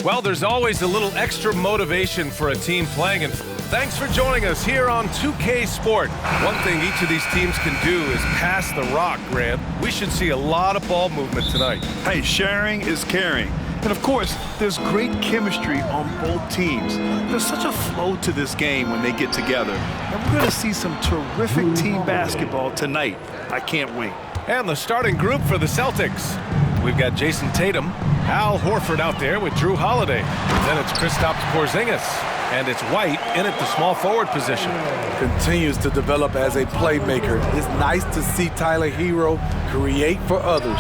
Well, there's always a little extra motivation for a team playing, and thanks for joining us here on 2K Sport. One thing each of these teams can do is pass the rock, Grant. We should see a lot of ball movement tonight. Hey, sharing is caring. And of course, there's great chemistry on both teams. There's such a flow to this game when they get together. And we're going to see some terrific team basketball tonight. I can't wait. And the starting group for the Celtics. We've got Jason Tatum, Al Horford out there with Drew Holiday. Then it's Kristaps Porzingis, and it's White in at the small forward position. Continues to develop as a playmaker. It's nice to see Tyler Hero create for others.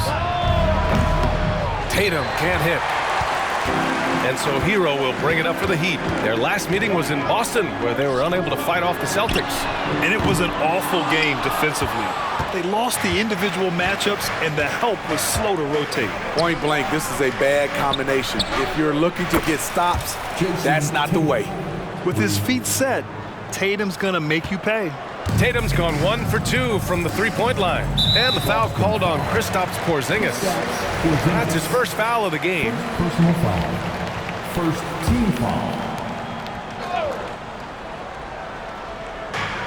Tatum can't hit. And so Hero will bring it up for the Heat. Their last meeting was in Boston, where they were unable to fight off the Celtics. And it was an awful game defensively. They lost the individual matchups, and the help was slow to rotate. Point blank, this is a bad combination. If you're looking to get stops, that's not the way. With his feet set, Tatum's going to make you pay. Tatum's gone 1 for 2 from the three-point line. And the foul called on Kristaps Porzingis. That's his first foul of the game. Personal foul. First team foul.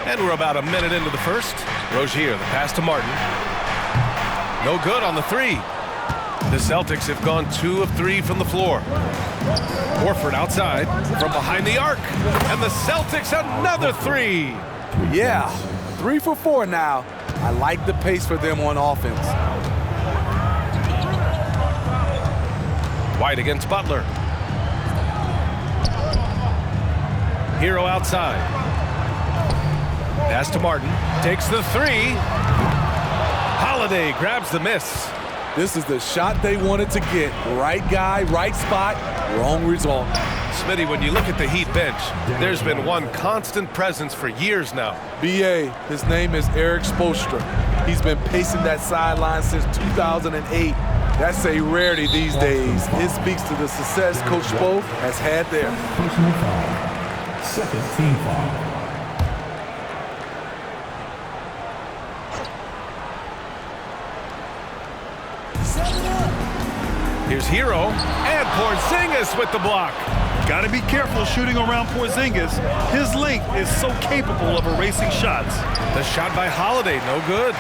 And we're about a minute into the first. Rozier, the pass to Martin. No good on the three. The Celtics have gone 2 of 3 from the floor. Horford outside from behind the arc. And the Celtics another three. Yeah, 3 for 4 now. I like the pace for them on offense. White against Butler. Hero outside. Pass to Martin. Takes the three. Holiday grabs the miss. This is the shot they wanted to get. Right guy, right spot, wrong result. Smitty, when you look at the Heat bench, there's been one constant presence for years now. BA, his name is Eric Spoelstra. He's been pacing that sideline since 2008. That's a rarity these days. It speaks to the success Coach Spo has had there. Personal foul. Second team foul. Here's Hero and Porzingis with the block. Got to be careful shooting around Porzingis. His length is so capable of erasing shots. The shot by Holiday, no good.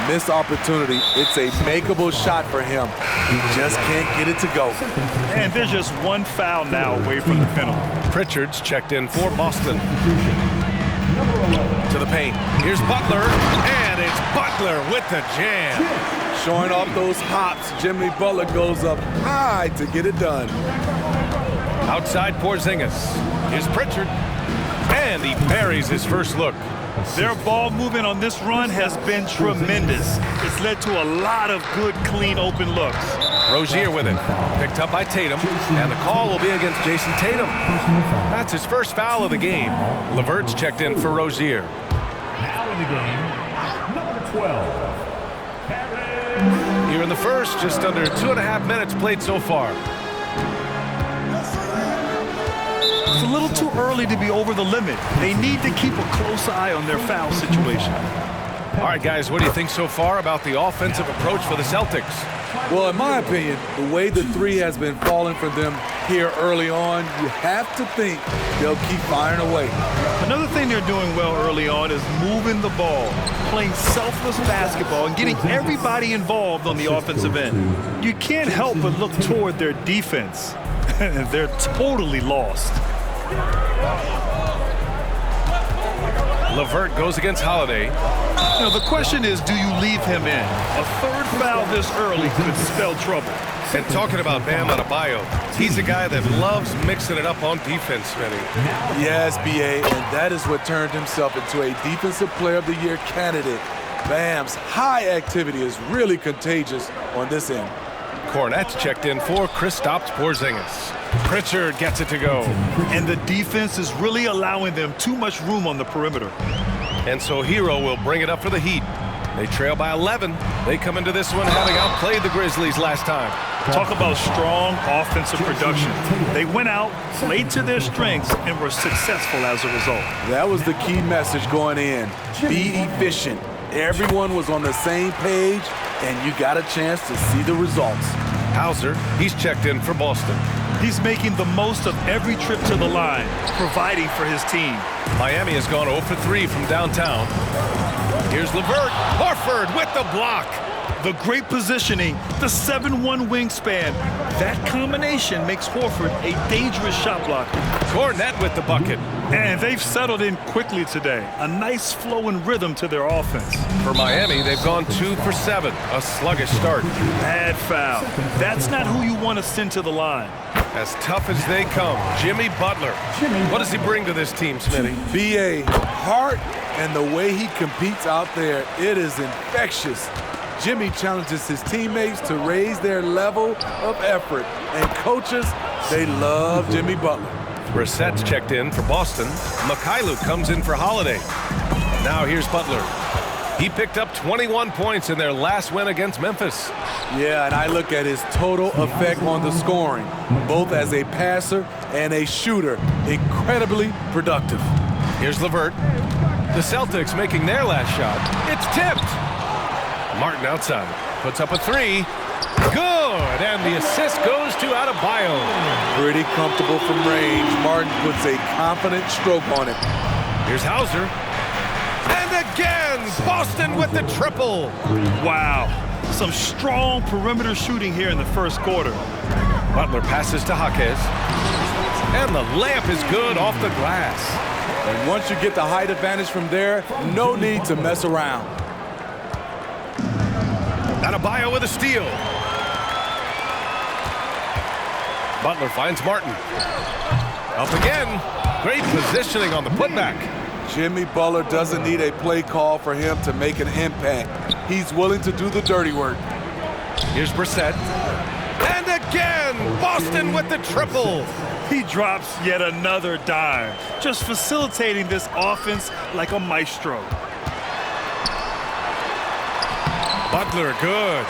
Missed opportunity. It's a makeable shot for him. He just can't get it to go. And there's just one foul now away from the penalty. Pritchard's checked in for Boston. To the paint. Here's Butler, and it's Butler with the jam. Showing off those hops, Jimmy Butler goes up high to get it done. Outside Porzingis. Here's Pritchard, and he buries his first look. Their ball movement on this run has been tremendous. It's led to a lot of good, clean, open looks. Rozier with it. Picked up by Tatum, and the call will be against Jason Tatum. That's his first foul of the game. Levert's checked in for Rozier. Now in the game, number 12. Here in the first, just under 2.5 minutes played so far. It's a little too early to be over the limit. They need to keep a close eye on their foul situation. All right, guys, what do you think so far about the offensive approach for the Celtics? Well, in my opinion, the way the three has been falling for them here early on, you have to think they'll keep firing away. Another thing they're doing well early on is moving the ball, playing selfless basketball, and getting everybody involved on the offensive end. You can't help but look toward their defense. They're totally lost. Levert goes against Holiday. Now, the question is, do you leave him in? A third foul this early could spell trouble. And talking about Bam Adebayo, he's a guy that loves mixing it up on defense, Smitty. Yes, BA, and that is what turned himself into a Defensive Player of the Year candidate. Bam's high activity is really contagious on this end. Cornette's checked in for Kristaps Porzingis. Pritchard gets it to go. And the defense is really allowing them too much room on the perimeter. And so Hero will bring it up for the Heat. They trail by 11. They come into this one having outplayed the Grizzlies last time. Talk about strong offensive production. They went out, played to their strengths, and were successful as a result. That was the key message going in. Be efficient. Everyone was on the same page, and you got a chance to see the results. Hauser, he's checked in for Boston. He's making the most of every trip to the line, providing for his team. Miami has gone 0 for 3 from downtown. Here's LeVert. Horford with the block. The great positioning, the 7'1" wingspan. That combination makes Horford a dangerous shot blocker. Cornette with the bucket. And they've settled in quickly today. A nice flow and rhythm to their offense. For Miami, they've gone 2 for 7. A sluggish start. Bad foul. That's not who you want to send to the line. As tough as they come, Jimmy Butler. What does he bring to this team, Smitty? BA, heart and the way he competes out there, it is infectious. Jimmy challenges his teammates to raise their level of effort. And coaches, they love Jimmy Butler. Brissett's checked in for Boston. Mikhailuk comes in for Holiday. Now here's Butler. He picked up 21 points in their last win against Memphis. Yeah, and I look at his total effect on the scoring, both as a passer and a shooter. Incredibly productive. Here's LeVert. The Celtics making their last shot. It's tipped. Martin outside. Puts up a three. Good. And the assist goes to Adebayo. Pretty comfortable from range. Martin puts a confident stroke on it. Here's Hauser. And again, Boston with the triple. Wow. Some strong perimeter shooting here in the first quarter. Butler passes to Jaquez. And the layup is good off the glass. And once you get the height advantage from there, no need to mess around. Adebayo with a steal. Butler finds Martin. Up again. Great positioning on the putback. Jimmy Butler doesn't need a play call for him to make an impact. He's willing to do the dirty work. Here's Brissett. And again, Boston with the triple. He drops yet another dime, just facilitating this offense like a maestro. Butler, good.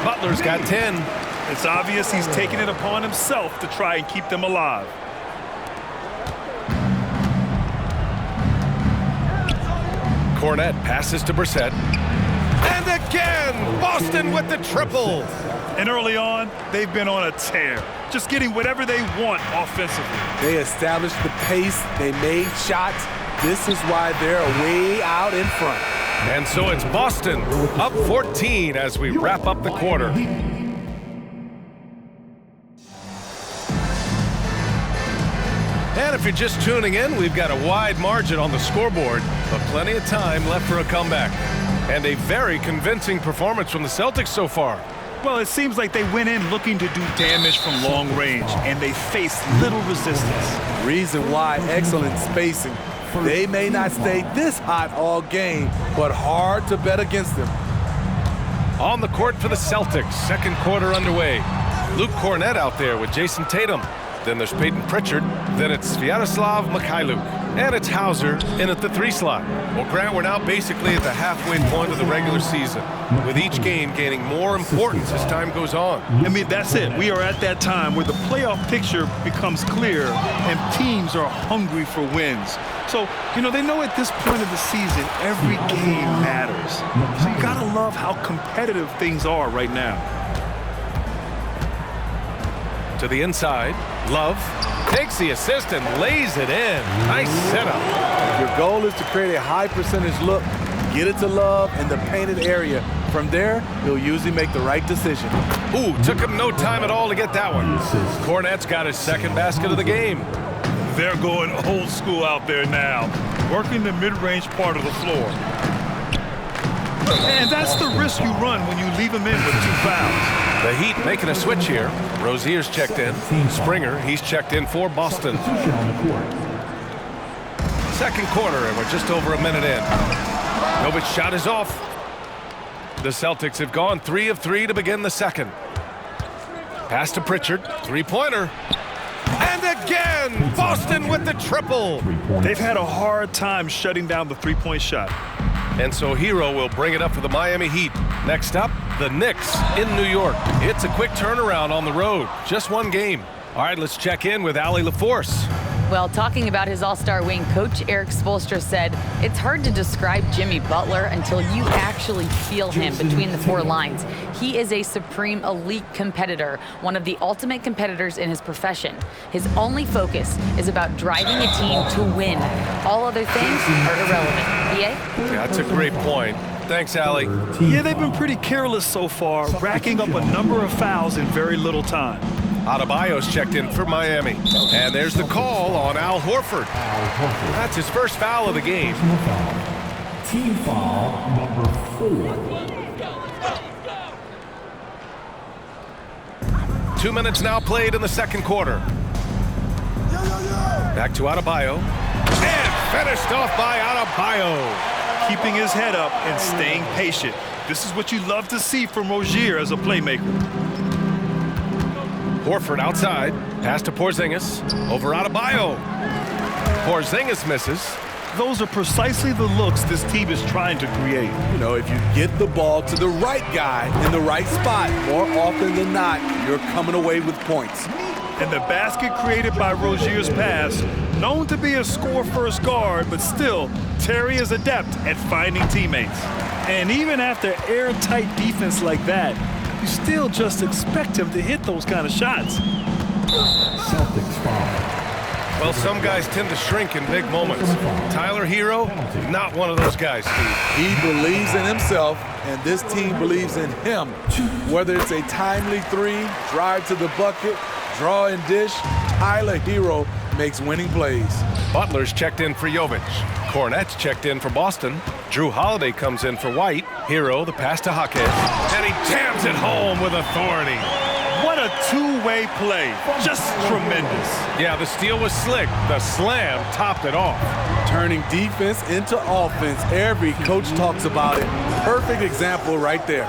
Butler's got 10. It's obvious he's taking it upon himself to try and keep them alive. Cornette passes to Brissett. And again, Boston with the triple. And early on, they've been on a tear, just getting whatever they want offensively. They established the pace. They made shots. This is why they're way out in front. And so it's Boston up 14 as we wrap up the quarter. And if you're just tuning in, we've got a wide margin on the scoreboard, but plenty of time left for a comeback. And a very convincing performance from the Celtics so far. Well, it seems like they went in looking to do damage from long range, and they faced little resistance. Reason why, excellent spacing. They may not stay this hot all game, but hard to bet against them. On the court for the Celtics, second quarter underway. Luke Cornette out there with Jason Tatum. Then there's Peyton Pritchard. Then it's Sviatoslav Mikhailuk. And it's Hauser in at the 3 slot. Well, Grant, we're now basically at the halfway point of the regular season, with each game gaining more importance as time goes on. I mean, that's it. We are at that time where the playoff picture becomes clear and teams are hungry for wins. So, you know, they know at this point of the season, every game matters. So you gotta love how competitive things are right now. To the inside, Love takes the assist and lays it in. Nice setup. Your goal is to create a high percentage look, get it to Love in the painted area. From there, he'll usually make the right decision. Ooh, took him no time at all to get that one. Cornette's got his second basket of the game. They're going old school out there now, working the mid-range part of the floor. And that's the risk you run when you leave them in with 2 fouls. The Heat making a switch here. Rozier's checked in. Springer, he's checked in for Boston. Second quarter, and we're just over a minute in. Novic's shot is off. The Celtics have gone 3 of 3 to begin the second. Pass to Pritchard, 3-pointer. And again, Boston with the triple. They've had a hard time shutting down the 3-point shot. And so Hero will bring it up for the Miami Heat. Next up, the Knicks in New York. It's a quick turnaround on the road. Just one game. All right, let's check in with Allie LaForce. Well, talking about his all-star wing, Coach Eric Spoelstra said, it's hard to describe Jimmy Butler until you actually feel him between the four lines. He is a supreme elite competitor, one of the ultimate competitors in his profession. His only focus is about driving a team to win. All other things are irrelevant. BA? That's a great point. Thanks, Allie. Yeah, they've been pretty careless so far, racking up a number of fouls in very little time. Adebayo's checked in for Miami. And there's the call on Al Horford. That's his first foul of the game. Team foul number 4. 2 minutes now played in the second quarter. Back to Adebayo. And finished off by Adebayo. Keeping his head up and staying patient. This is what you love to see from Rozier as a playmaker. Horford outside. Pass to Porzingis. Over Adebayo. Porzingis misses. Those are precisely the looks this team is trying to create. You know, if you get the ball to the right guy in the right spot, more often than not, you're coming away with points. And the basket created by Rozier's pass, known to be a score-first guard, but still, Terry is adept at finding teammates. And even after airtight defense like that, you still just expect him to hit those kind of shots. Celtics foul. Well, some guys tend to shrink in big moments. Tyler Hero, not one of those guys, Steve. He believes in himself, and this team believes in him. Whether it's a timely three, drive to the bucket, draw and dish, Tyler Hero makes winning plays. Butler's checked in for Jovic. Cornette's checked in for Boston. Drew Holiday comes in for White. Hero, the pass to Jaquez. And he jams it home with authority. What a two-way play. Just tremendous. Yeah, the steal was slick. The slam topped it off. Turning defense into offense. Every coach talks about it. Perfect example right there.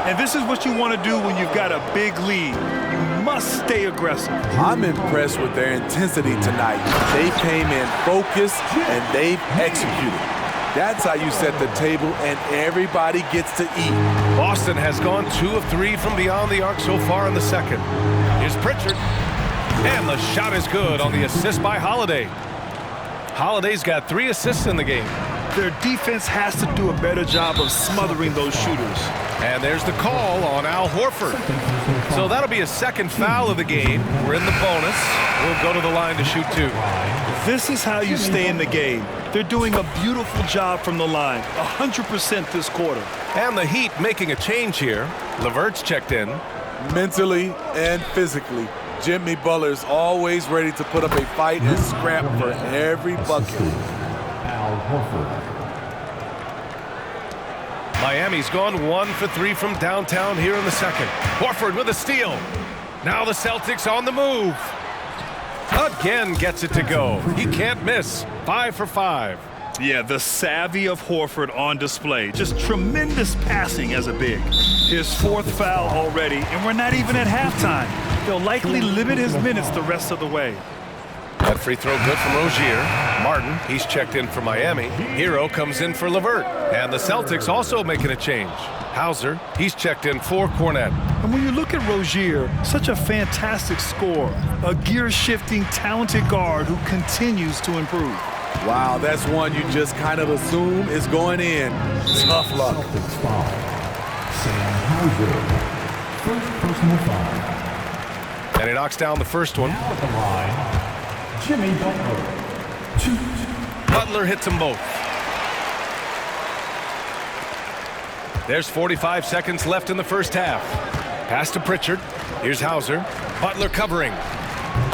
And this is what you want to do when you've got a big lead. You must stay aggressive. I'm impressed with their intensity tonight. They came in focused and they've executed. That's how you set the table and everybody gets to eat. Boston has gone 2 of 3 from beyond the arc so far in the second. Here's Pritchard. And the shot is good on the assist by Holiday. Holiday's got 3 assists in the game. Their defense has to do a better job of smothering those shooters. And there's the call on Al Horford. So that'll be a second foul of the game. We're in the bonus. We'll go to the line to shoot 2. This is how you stay in the game. They're doing a beautiful job from the line, 100% this quarter. And the Heat making a change here. LeVert's checked in. Mentally and physically, Jimmy Butler's always ready to put up a fight and scrap for every bucket. Al Horford. Miami's gone 1 for 3 from downtown here in the second. Horford with a steal. Now the Celtics on the move. Again gets it to go. He can't miss. 5 for 5. Yeah, the savvy of Horford on display. Just tremendous passing as a big. His 4th foul already, and we're not even at halftime. They'll likely limit his minutes the rest of the way. That free throw good from Rozier. Martin, he's checked in for Miami. Hero comes in for LeVert. And the Celtics also making a change. Hauser, he's checked in for Cornette. And when you look at Rozier, such a fantastic scorer, a gear-shifting, talented guard who continues to improve. Wow, that's one you just kind of assume is going in. Tough luck. Celtics foul. Sam Hauser. First personal foul. And he knocks down the first one. Now at the line, Jimmy Butler. 2. Butler hits them both. There's 45 seconds left in the first half. Pass to Pritchard. Here's Hauser. Butler covering.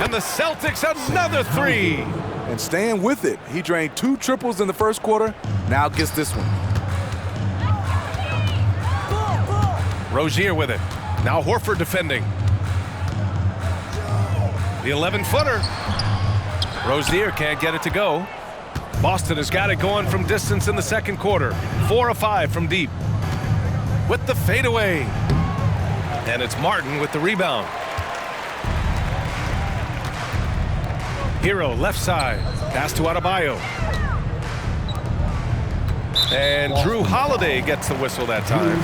And the Celtics another 3. And staying with it. He drained 2 triples in the first quarter. Now gets this one. Rozier with it. Now Horford defending. The 11-footer. Rozier can't get it to go. Boston has got it going from distance in the second quarter. 4 of 5 from deep. With the fadeaway. And it's Martin with the rebound. Hero left side. Pass to Adebayo. And Drew Holiday gets the whistle that time.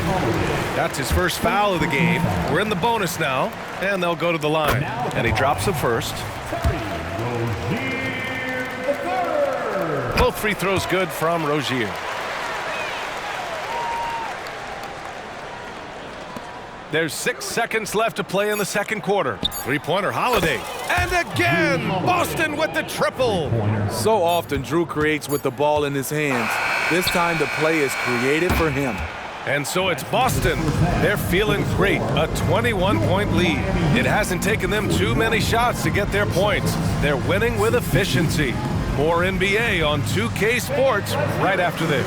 That's his first foul of the game. We're in the bonus now, and they'll go to the line. And he drops the first. Rozier. Both free throws good from Rozier. There's 6 seconds left to play in the second quarter. Three-pointer Holiday. And again, Boston with the triple. So often Drew creates with the ball in his hands. This time the play is created for him. And so it's Boston. They're feeling great, a 21-point lead. It hasn't taken them too many shots to get their points. They're winning with efficiency. More NBA on 2K Sports right after this.